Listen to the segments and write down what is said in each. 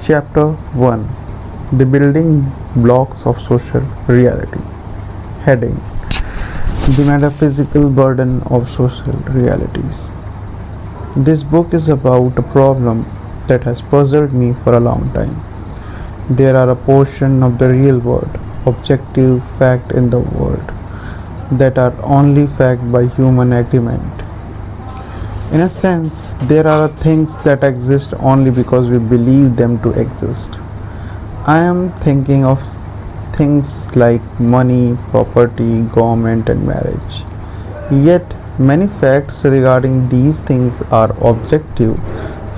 Chapter 1: The Building Blocks of Social Reality. Heading: The Metaphysical Burden of Social Realities. This book is about a problem that has puzzled me for a long time. There are a portion of the real world, objective fact in the world, that are only fact by human agreement. In a sense, there are things that exist only because we believe them to exist. I am thinking of things like money, property, government, and marriage. Yet, many facts regarding these things are objective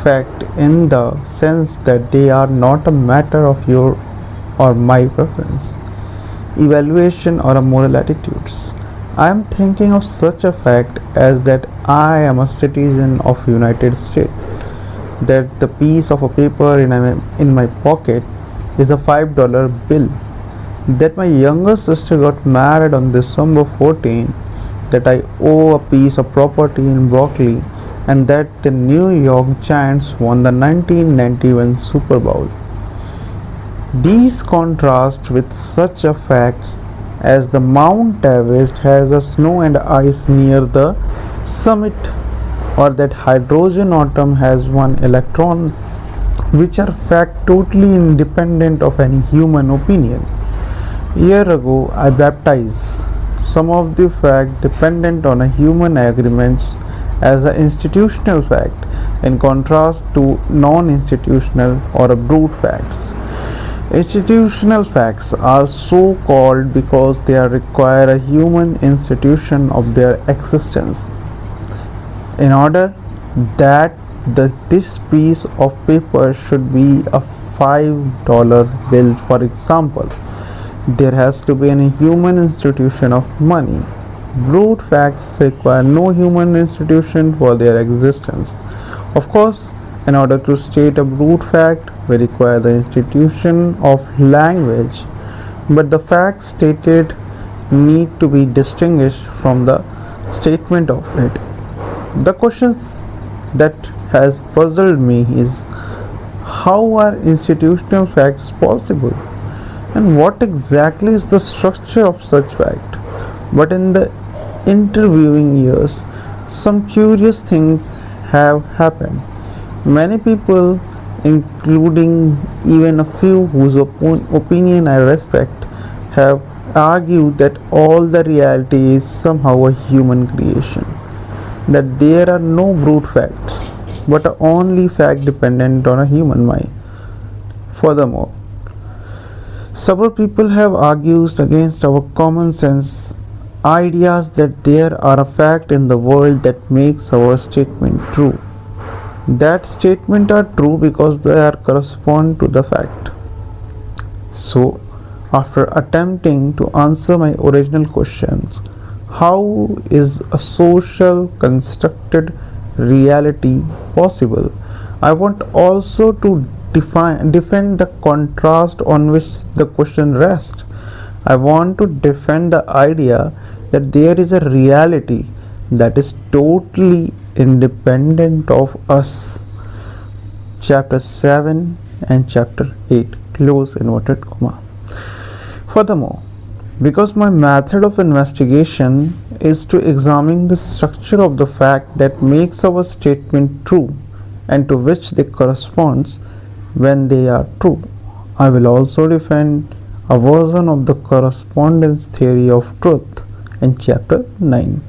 fact in the sense that they are not a matter of your or my preference, evaluation, or a moral attitudes. I am thinking of such a fact as that I am a citizen of United States, that the piece of a paper in my pocket is a $5 bill, that my younger sister got married on December 14, that I owe a piece of property in Berkeley, and that the New York Giants won the 1991 Super Bowl. These contrast with such a fact as the Mount Everest has a snow and ice near the summit, or that hydrogen atom has one electron, which are fact totally independent of any human opinion. Year ago I baptized some of the fact dependent on a human agreements as an institutional fact, in contrast to non-institutional or a brute facts. Institutional facts are so called because they require a human institution of their existence. In order that this piece of paper should be a $5 bill, for example, there has to be a human institution of money. Brute facts require no human institution for their existence. Of course, in order to state a brute fact, we require the institution of language, but the facts stated need to be distinguished from the statement of it. The questions that has puzzled me is, how are institutional facts possible, and what exactly is the structure of such fact? But in the interviewing years, some curious things have happened. Many people, including even a few whose opinion I respect, have argued that all the reality is somehow a human creation, that there are no brute facts, but only fact dependent on a human mind. Furthermore, several people have argued against our common sense ideas that there are a fact in the world that makes our statement true. That statement are true because they are correspond to the fact. So, after attempting to answer my original questions, how is a social constructed reality possible, I want also to defend the contrast on which the question rests. I want to defend the idea that there is a reality that is totally independent of us. Chapter 7 and Chapter 8, close inverted comma. Furthermore, because my method of investigation is to examine the structure of the fact that makes our statement true and to which they corresponds when they are true, I will also defend a version of the correspondence theory of truth in Chapter 9.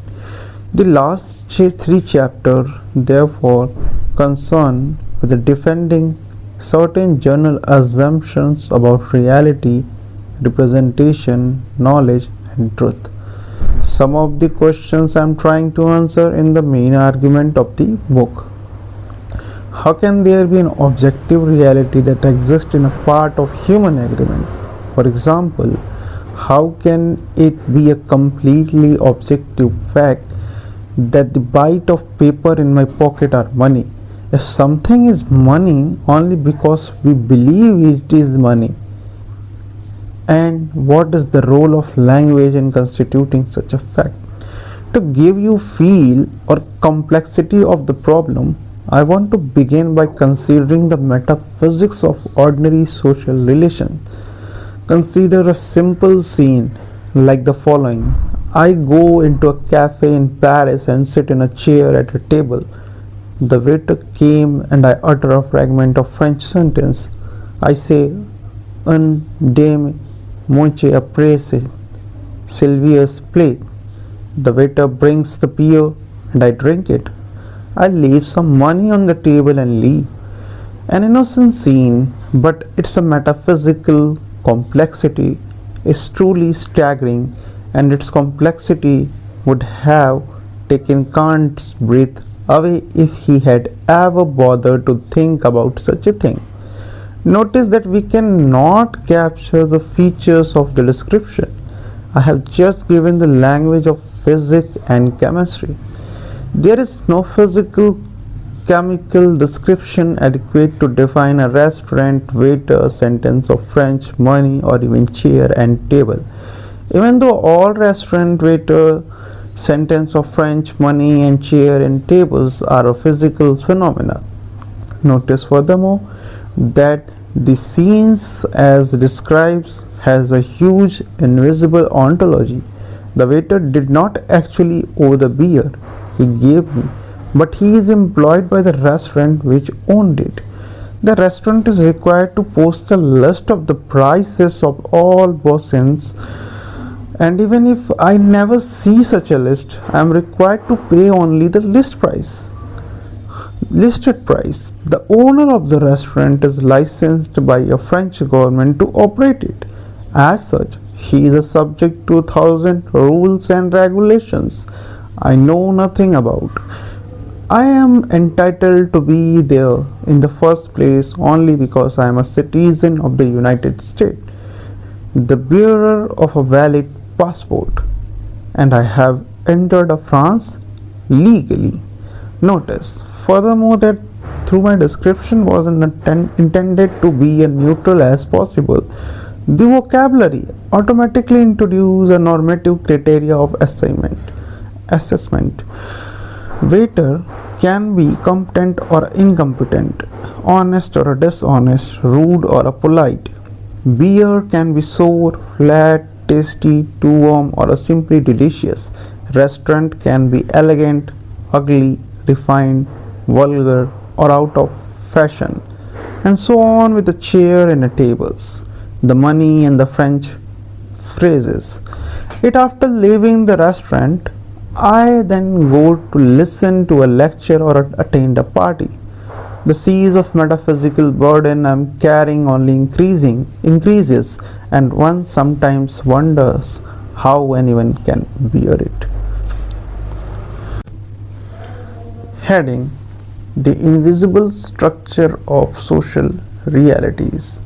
The last three chapters, therefore, concern with defending certain general assumptions about reality, representation, knowledge, and truth. Some of the questions I am trying to answer in the main argument of the book. How can there be an objective reality that exists in a part of human agreement? For example, how can it be a completely objective fact that the bite of paper in my pocket are money, if something is money only because we believe it is money? And what is the role of language in constituting such a fact? To give you feel or complexity of the problem, I want to begin by considering the metaphysics of ordinary social relations. Consider a simple scene like the following. I go into a cafe in Paris and sit in a chair at a table. The waiter came and I utter a fragment of French sentence. I say, un dame moche apresse Sylvia's plate. The waiter brings the beer and I drink it. I leave some money on the table and leave. An innocent scene, but its a metaphysical complexity is truly staggering, and its complexity would have taken Kant's breath away if he had ever bothered to think about such a thing. Notice that we cannot capture the features of the description. I have just given the language of physics and chemistry. There is no physical chemical description adequate to define a restaurant waiter sentence of French money or even chair and table. Even though all restaurant waiter sentence of French money and chair and tables are a physical phenomena. Notice furthermore that the scenes as describes has a huge invisible ontology. The waiter did not actually owe the beer he gave me, but he is employed by the restaurant which owned it. The restaurant is required to post a list of the prices of all bossins, and even if I never see such a list, I am required to pay only the listed price. The owner of the restaurant is licensed by a French government to operate it. As such, he is subject to 1,000 rules and regulations I know nothing about. I am entitled to be there in the first place only because I am a citizen of the United States, the bearer of a valid passport, and I have entered France legally. Notice furthermore that through my description was intended to be as neutral as possible. The vocabulary automatically introduces a normative criteria of assessment. Waiter can be competent or incompetent, honest or dishonest, rude or polite. Beer can be sour, flat, tasty, too warm, or simply delicious. Restaurant can be elegant, ugly, refined, vulgar, or out of fashion, and so on with the chair and the tables, the money and the French phrases. It after leaving the restaurant, I then go to listen to a lecture or attend a party. The seas of metaphysical burden I am carrying only increases, and one sometimes wonders how anyone can bear it. Heading: The invisible structure of social realities.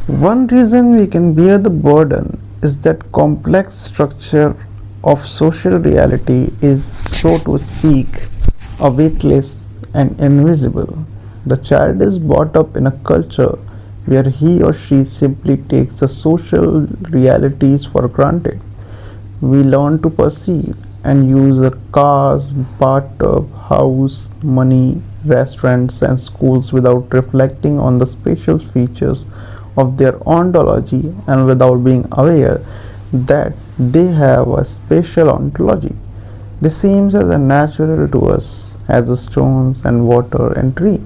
One reason we can bear the burden is that complex structure of social reality is, so to speak, a weightless and invisible. The child is brought up in a culture where he or she simply takes the social realities for granted. We learn to perceive and use the cars, bathtub, house, money, restaurants, and schools without reflecting on the spatial features of their ontology and without being aware that they have a spatial ontology. This seems as natural to us as the stones and water and tree.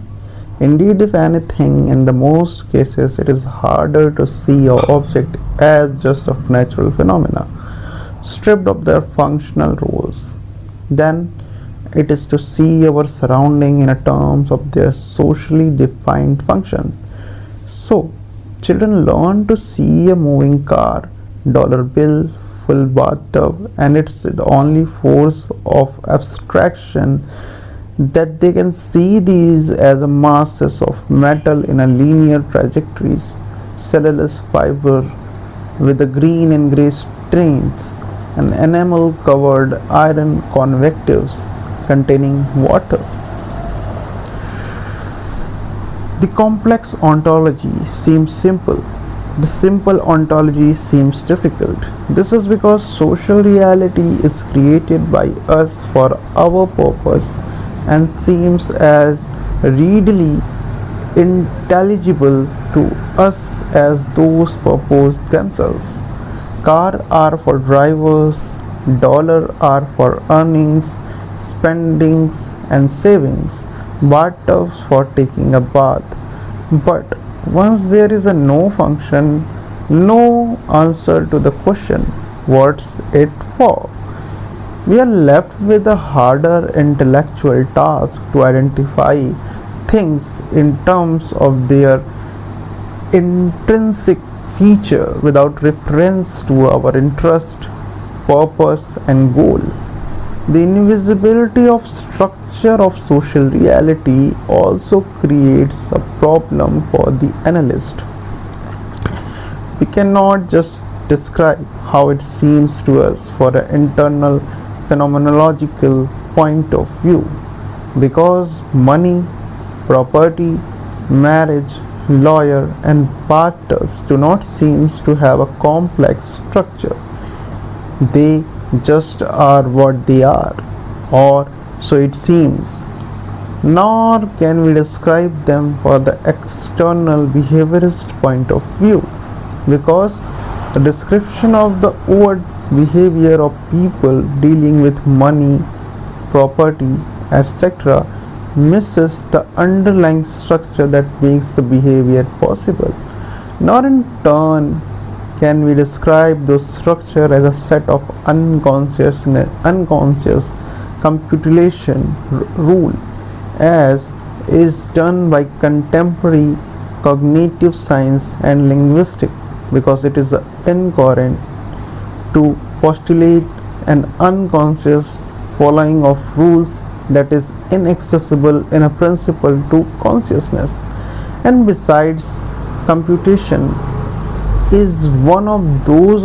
Indeed, if anything, in the most cases, it is harder to see an object as just of natural phenomena, stripped of their functional roles, than it is to see our surrounding in terms of their socially defined function. So, children learn to see a moving car, dollar bill, full bathtub, and it's the only force of abstraction that they can see these as a masses of metal in a linear trajectories, cellulose fiber with the green and gray strains, and enamel covered iron convectives containing water. The complex ontology seems simple. The simple ontology seems difficult. This is because social reality is created by us for our purpose and seems as readily intelligible to us as those proposed themselves. Car are for drivers, dollar are for earnings, spendings and savings, bathtubs for taking a bath. But once there is a no function, no answer to the question, what's it for? We are left with a harder intellectual task to identify things in terms of their intrinsic feature without reference to our interest, purpose, and goal. The invisibility of structure of social reality also creates a problem for the analyst. We cannot just describe how it seems to us for an internal phenomenological point of view because money, property, marriage, lawyer, and bathtubs do not seem to have a complex structure. They just are what they are, or so it seems. Nor can we describe them for the external behaviorist point of view, because the description of the overt behavior of people dealing with money, property, etc. misses the underlying structure that makes the behavior possible. Nor in turn can we describe those structure as a set of unconscious computation rule as is done by contemporary cognitive science and linguistics, because it is incoherent to postulate an unconscious following of rules that is inaccessible in a principle to consciousness. And besides, computation is one of those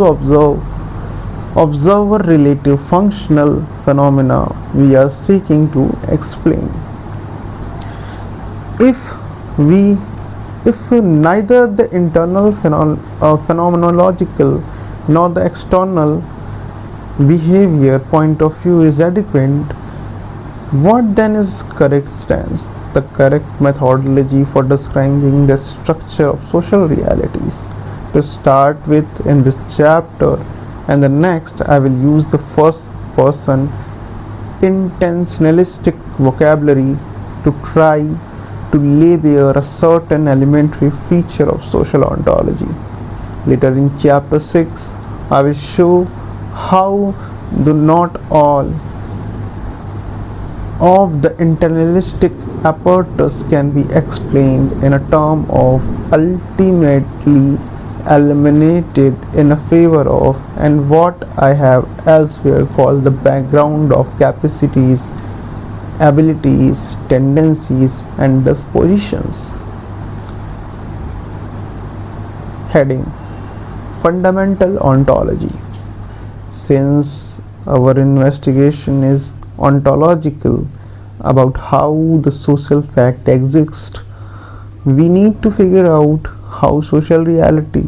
observer relative functional phenomena we are seeking to explain. If neither the internal phenomenological nor the external behavior point of view is adequate, what then is correct stance, the correct methodology for describing the structure of social realities? To start with, in this chapter and the next, I will use the first person intentionalistic vocabulary to try to lay bare a certain elementary feature of social ontology. Later in chapter 6, I will show how do not all of the internalistic apparatus can be explained in a term of ultimately eliminated in a favor of, and what I have elsewhere called the background of capacities, abilities, tendencies, and dispositions. Heading: Fundamental Ontology. Since our investigation is ontological about how the social fact exists, we need to figure out how social reality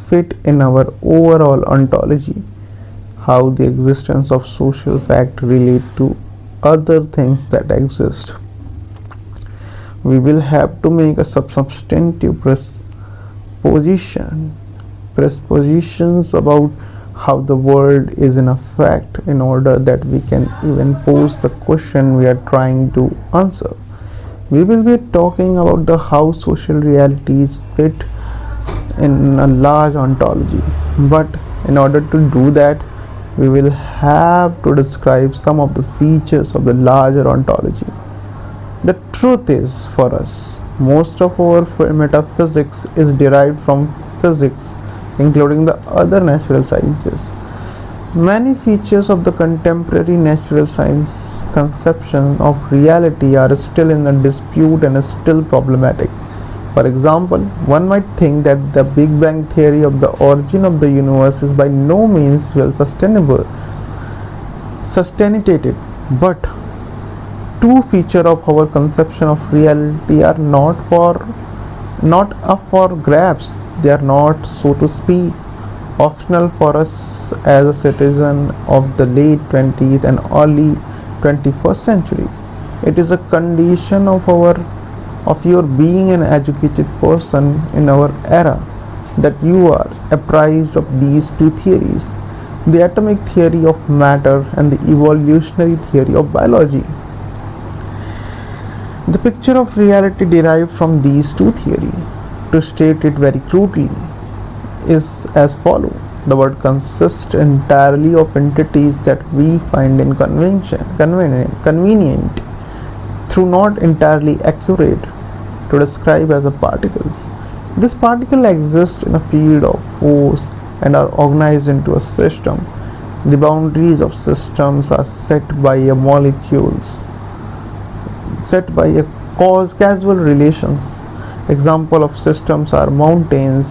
fit in our overall ontology, how the existence of social fact relate to other things that exist. We will have to make a substantive presuppositions about how the world is in effect in order that we can even pose the question we are trying to answer. We will be talking about the how social realities fit in a large ontology, but in order to do that, we will have to describe some of the features of the larger ontology. The truth is, for us, most of our metaphysics is derived from physics, including the other natural sciences. Many features of the contemporary natural science conception of reality are still in a dispute and is still problematic. For example, one might think that the Big Bang theory of the origin of the universe is by no means well substantiated, but two features of our conception of reality are not up for grabs. They are not, so to speak, optional for us as a citizen of the late 20th and early 21st century. It is a condition of your being an educated person in our era that you are apprised of these two theories, the atomic theory of matter and the evolutionary theory of biology. The picture of reality derived from these two theories, to state it very crudely, is as follows. The world consists entirely of entities that we find convenient, though not entirely accurate, to describe as particles. These particles exist in a field of force and are organized into a system. The boundaries of systems are set by causal relations. Example of systems are mountains,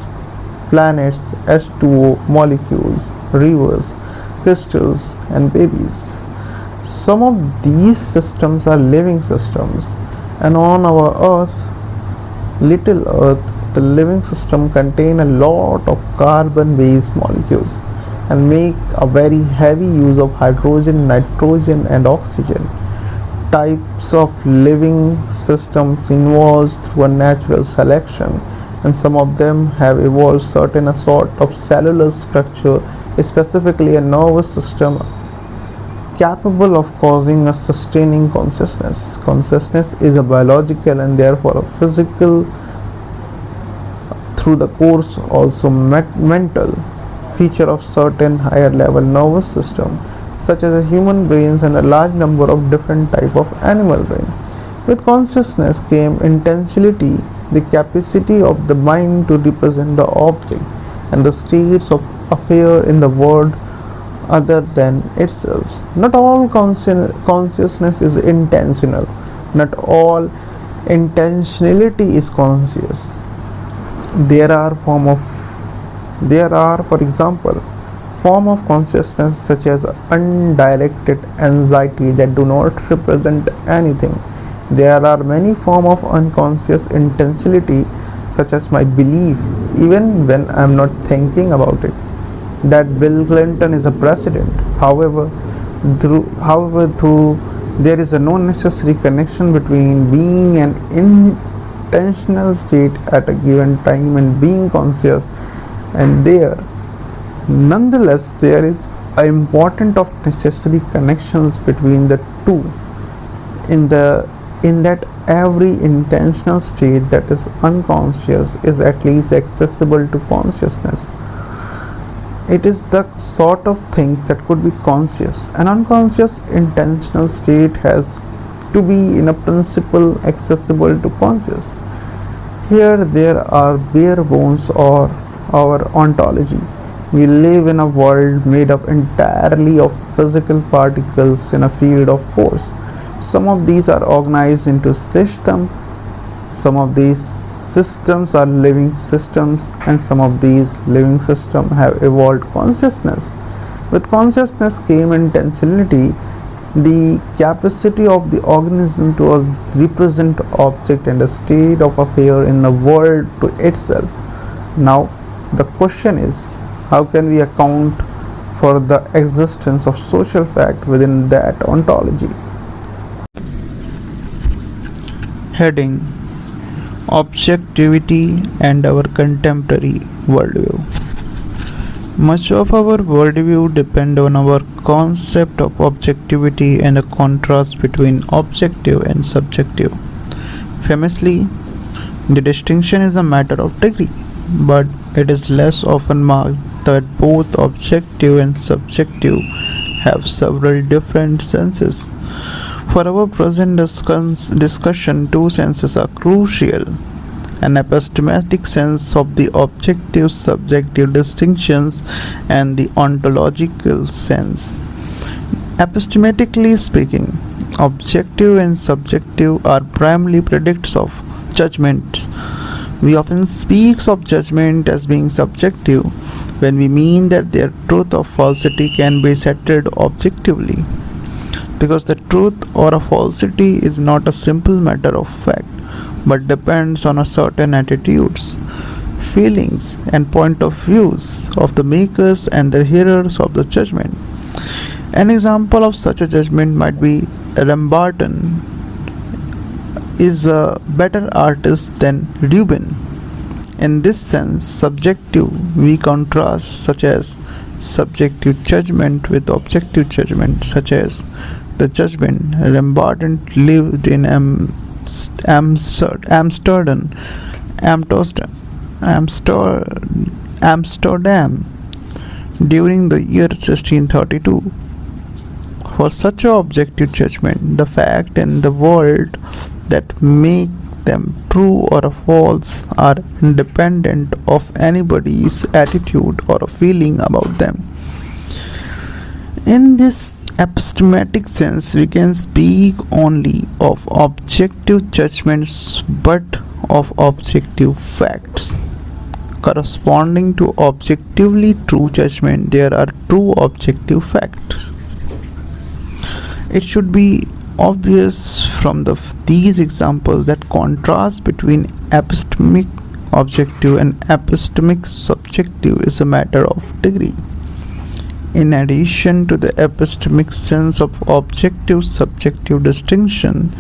planets, H2O molecules, rivers, crystals, and babies. Some of these systems are living systems, and on our Earth, little Earth, the living system contain a lot of carbon-based molecules and make a very heavy use of hydrogen, nitrogen, and oxygen. Types of living systems evolved through a natural selection, and some of them have evolved certain sort of cellular structure, specifically a nervous system capable of causing a sustaining consciousness. Consciousness is a biological and therefore a physical, through the course also mental feature of certain higher level nervous system, such as human brains and a large number of different type of animal brain. With consciousness came intentionality, the capacity of the mind to represent the object and the states of affair in the world other than itself. Not all consciousness is intentional. Not all intentionality is conscious. There are, for example, form of consciousness such as undirected anxiety that do not represent anything. There are many forms of unconscious intentionality, such as my belief, even when I am not thinking about it, that Bill Clinton is a president. However, there is no necessary connection between being an intentional state at a given time and being conscious, and nonetheless there is an important of necessary connections between the two, in that every intentional state that is unconscious is at least accessible to consciousness. It is the sort of things that could be conscious. An unconscious intentional state has to be in a principle accessible to conscious. Here there are bare bones or our ontology. We live in a world made up entirely of physical particles in a field of force. Some of these are organized into systems. Some of these systems are living systems, and some of these living systems have evolved consciousness. With consciousness came intentionality, the capacity of the organism to represent object and a state of affair in the world to itself. Now the question is, how can we account for the existence of social fact within that ontology? Heading: Objectivity and our contemporary worldview. Much of our worldview depends on our concept of objectivity and a contrast between objective and subjective. Famously, the distinction is a matter of degree, but it is less often marked that both objective and subjective have several different senses. For our present discussion, two senses are crucial: an epistemic sense of the objective-subjective distinctions and the ontological sense. Epistemically speaking, objective and subjective are primarily predicts of judgments. We often speak of judgment as being subjective when we mean that their truth or falsity can be settled objectively, because the truth or a falsity is not a simple matter of fact, but depends on a certain attitudes, feelings, and point of views of the makers and the hearers of the judgment. An example of such a judgment might be Adam Barton is a better artist than Reuben. In this sense, subjective we contrast such as subjective judgment with objective judgment, such as the judgment Rembrandt lived in Amsterdam, Amsterdam during the year 1632. For such a objective judgment, the fact in the world that make them true or false are independent of anybody's attitude or feeling about them. In this epistemic sense, we can speak only of objective judgments but of objective facts. Corresponding to objectively true judgment, there are true objective facts. It should be obvious from these examples that contrast between epistemic objective and epistemic subjective is a matter of degree. In addition to the epistemic sense of objective subjective distinction,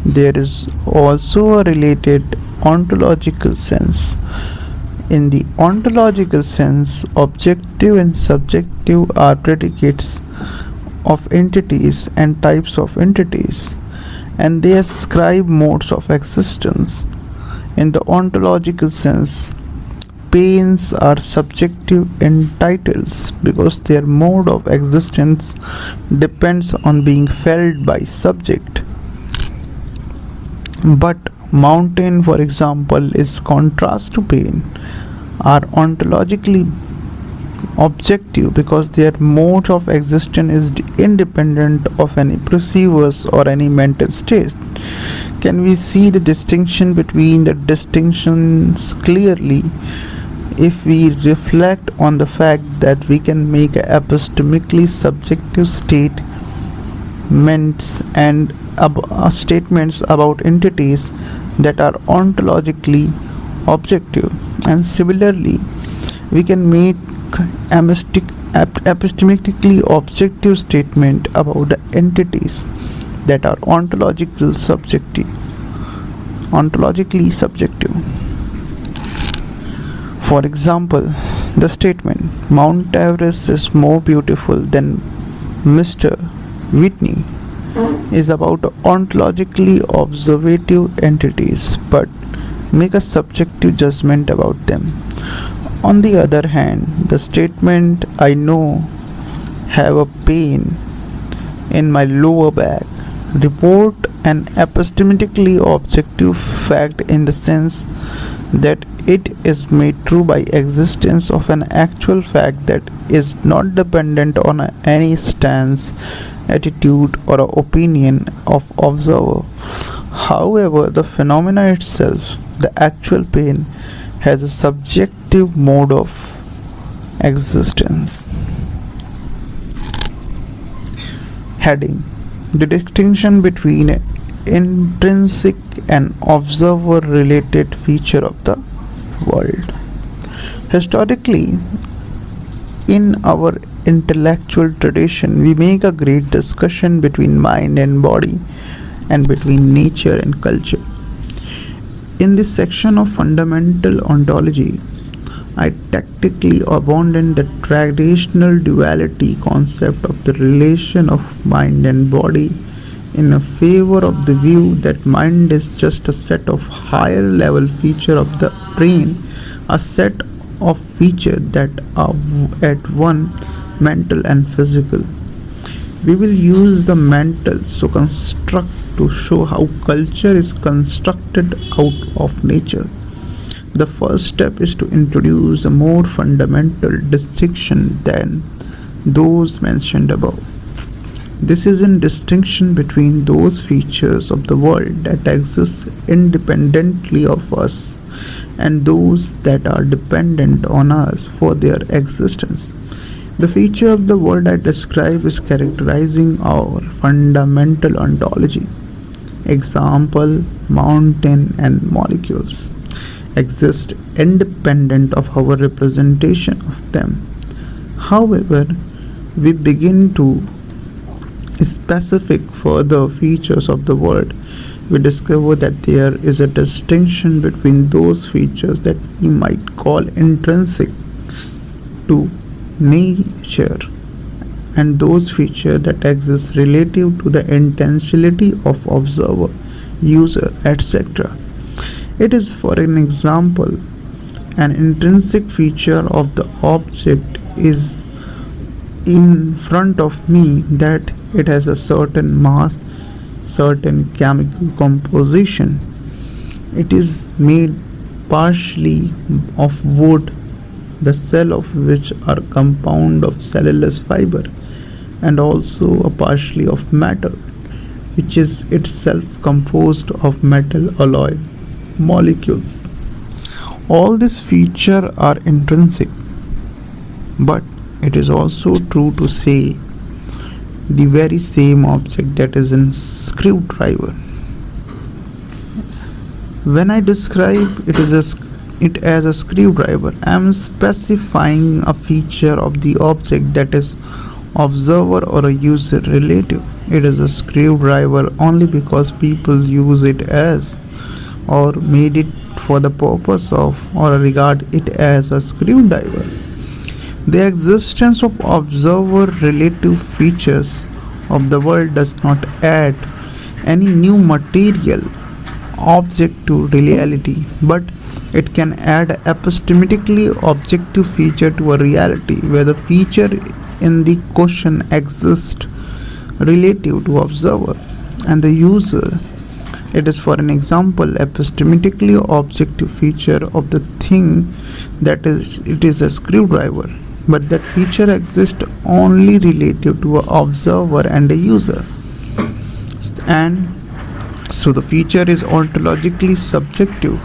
there is also a related ontological sense. In the ontological sense, objective and subjective are predicates of entities and types of entities, and they ascribe modes of existence. In the ontological sense, pains are subjective entitles because their mode of existence depends on being felt by subject. But mountain, for example, is contrast to pain, are ontologically objective because their mode of existence is independent of any perceivers or any mental state. Can we see the distinction between the distinctions clearly if we reflect on the fact that we can make epistemically subjective statements and statements about entities that are ontologically objective, and similarly we can make epistemically objective statement about the entities that are ontologically subjective. For example, the statement Mount Everest is more beautiful than Mr. Whitney is about ontologically observative entities but make a subjective judgment about them. On the other hand, the statement I know have a pain in my lower back report an epistemically objective fact in the sense that it is made true by existence of an actual fact that is not dependent on any stance, attitude or opinion of observer. However, the phenomena itself, the actual pain, has a subjective mode of existence. Heading: the distinction between intrinsic and observer related feature of the world. Historically, in our intellectual tradition, we make a great discussion between mind and body and between nature and culture. In this section of fundamental ontology, I tactically abandon the traditional duality concept of the relation of mind and body in favor of the view that mind is just a set of higher level features of the brain, a set of features that are at one mental and physical. We will use the mental construct to show how culture is constructed out of nature. The first step is to introduce a more fundamental distinction than those mentioned above. This is in distinction between those features of the world that exist independently of us and those that are dependent on us for their existence. The feature of the world I describe is characterizing our fundamental ontology. Example, mountain and molecules exist independent of our representation of them. However, we begin to specific further features of the world we discover that there is a distinction between those features that we might call intrinsic to nature and those features that exist relative to the intentionality of observer, user, etc. It is, for an example, an intrinsic feature of the object is in front of me that it has a certain mass, certain chemical composition. It is made partially of wood, the cell of which are compound of cellulose fiber, and also partially of metal, which is itself composed of metal alloy molecules. All these features are intrinsic, but it is also true to say the very same object that is a screwdriver. When I describe it as a screwdriver, I am specifying a feature of the object that is observer or a user relative. It is a screwdriver only because people use it as or made it for the purpose of or regard it as a screwdriver. The existence of observer relative features of the world does not add any new material object to reality, but it can add epistemically objective feature to a reality where the feature in the question exists relative to observer and the user. It is, for an example, epistemically objective feature of the thing that it is a screwdriver, but that feature exists only relative to an observer and a user. And so the feature is ontologically subjective.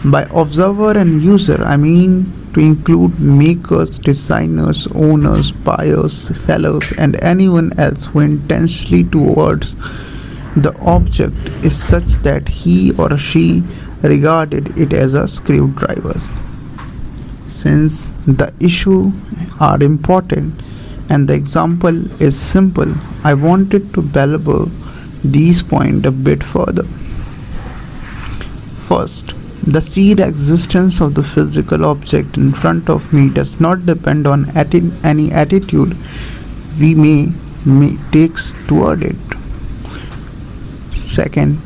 By observer and user, I mean to include makers, designers, owners, buyers, sellers, and anyone else who intentionally towards the object is such that he or she regarded it as a screwdriver. Since the issue are important and the example is simple, I wanted to belabor these points a bit further. First, the sheer existence of the physical object in front of me does not depend on any attitude we may take toward it. Second,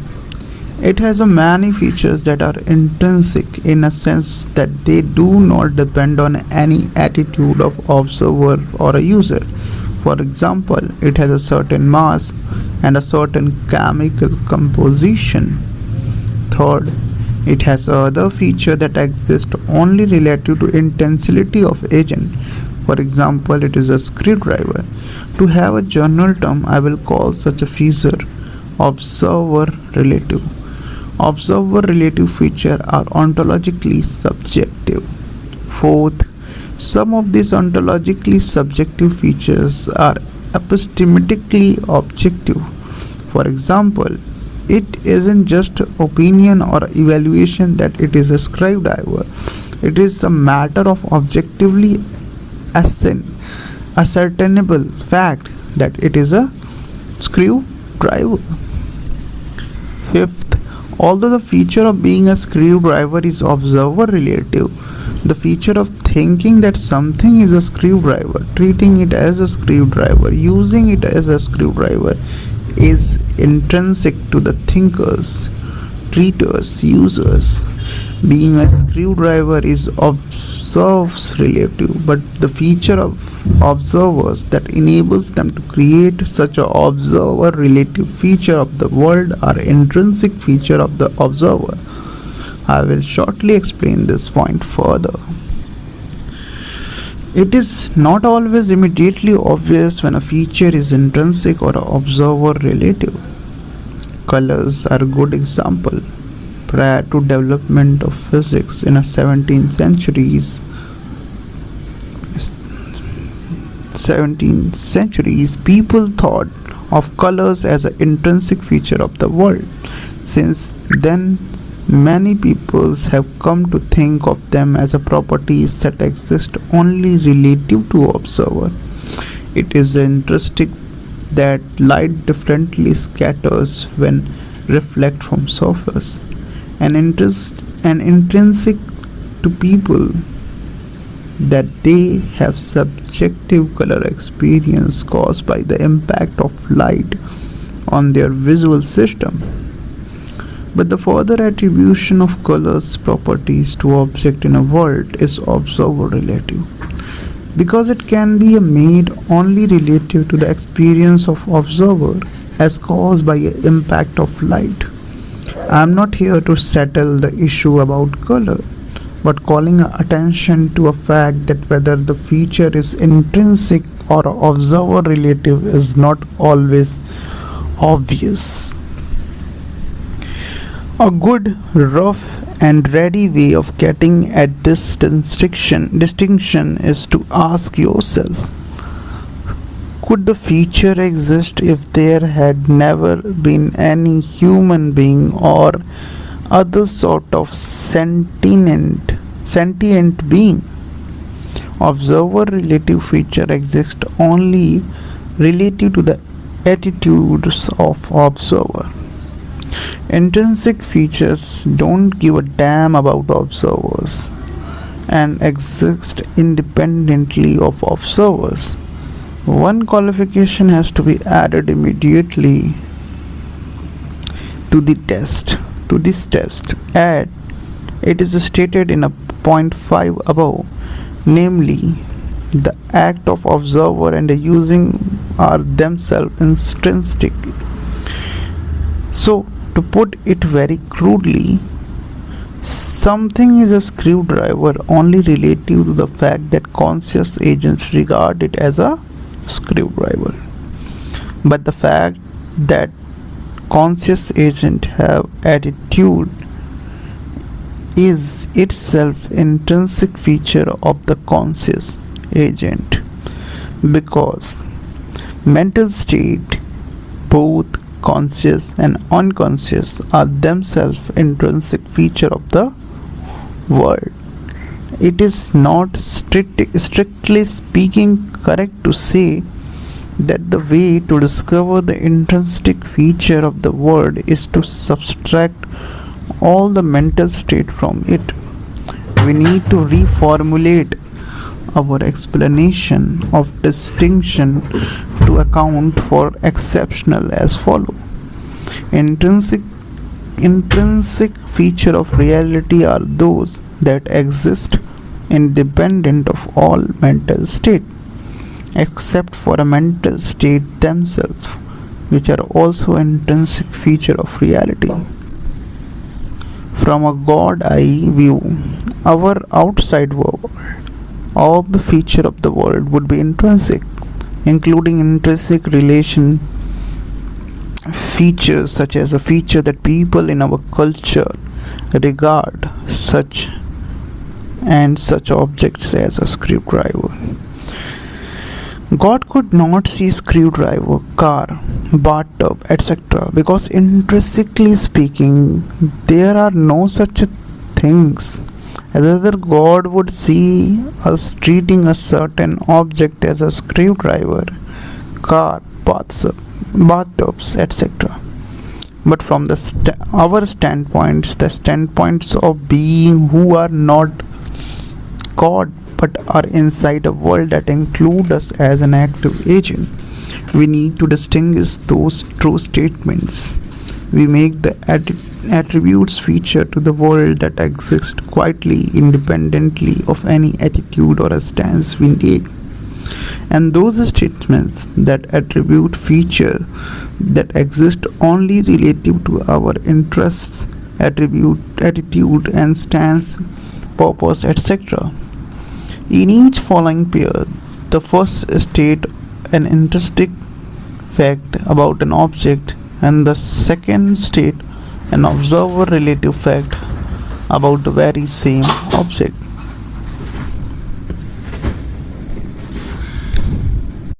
it has many features that are intrinsic in a sense that they do not depend on any attitude of observer or a user. For example, it has a certain mass and a certain chemical composition. Third, it has other features that exist only relative to intentionality of agent. For example, it is a screwdriver. To have a general term, I will call such a feature observer relative. Observer relative features are ontologically subjective. Fourth, some of these ontologically subjective features are epistemically objective. For example, it isn't just opinion or evaluation that it is a screwdriver. It is a matter of objectively ascertainable fact that it is a screwdriver. Fifth, although the feature of being a screwdriver is observer relative, the feature of thinking that something is a screwdriver, treating it as a screwdriver, using it as a screwdriver is intrinsic to the thinkers, treaters, users. Being a screwdriver is observes relative, but the feature of observers that enables them to create such an observer relative feature of the world are intrinsic feature of the observer. I will shortly explain this point further. It is not always immediately obvious when a feature is intrinsic or observer relative. Colors are a good example. Prior to development of physics in the 17th centuries, people thought of colors as an intrinsic feature of the world. Since then, many peoples have come to think of them as a properties that exist only relative to observer. It is interesting that light differently scatters when reflect from surface, and intrinsic to people that they have subjective color experience caused by the impact of light on their visual system. But the further attribution of colors properties to object in a world is observer relative, because it can be made only relative to the experience of observer as caused by an impact of light. I am not here to settle the issue about color, but calling attention to a fact that whether the feature is intrinsic or observer relative is not always obvious. A good, rough, and ready way of getting at this distinction is to ask yourself, could the feature exist if there had never been any human being or other sort of sentient being? Observer relative feature exists only relative to the attitudes of observer. Intrinsic features don't give a damn about observers and exist independently of observers. One qualification has to be added immediately to this test. It is stated in a point 5 above, namely, the act of observer and the using are themselves intrinsic. So, to put it very crudely, something is a screwdriver only relative to the fact that conscious agents regard it as a screwdriver. But the fact that conscious agents have attitude is itself intrinsic feature of the conscious agent, because mental state, both conscious and unconscious, are themselves intrinsic feature of the world. It is not strictly speaking correct to say that the way to discover the intrinsic feature of the world is to subtract all the mental state from it. We need to reformulate our explanation of distinction to account for exceptional as follow. Intrinsic feature of reality are those that exist independent of all mental state, except for a mental state themselves, which are also intrinsic feature of reality. From a God eye view, our outside world, all the feature of the world would be intrinsic, including intrinsic relation features such as a feature that people in our culture regard such objects as a screwdriver. God could not see screwdriver, car, bathtub, etc. because intrinsically speaking, there are no such things. Rather, God would see us treating a certain object as a screwdriver, car, bathtubs, etc. But from our standpoints, the standpoints of being who are not God but are inside a world that includes us as an active agent, we need to distinguish those true statements. We make the attributes feature to the world that exist quietly independently of any attitude or a stance we take, and those statements that attribute feature that exist only relative to our interests, attitude and stance, purpose, etc. In each following pair, the first state an intrinsic fact about an object, and the second state an observer relative fact about the very same object.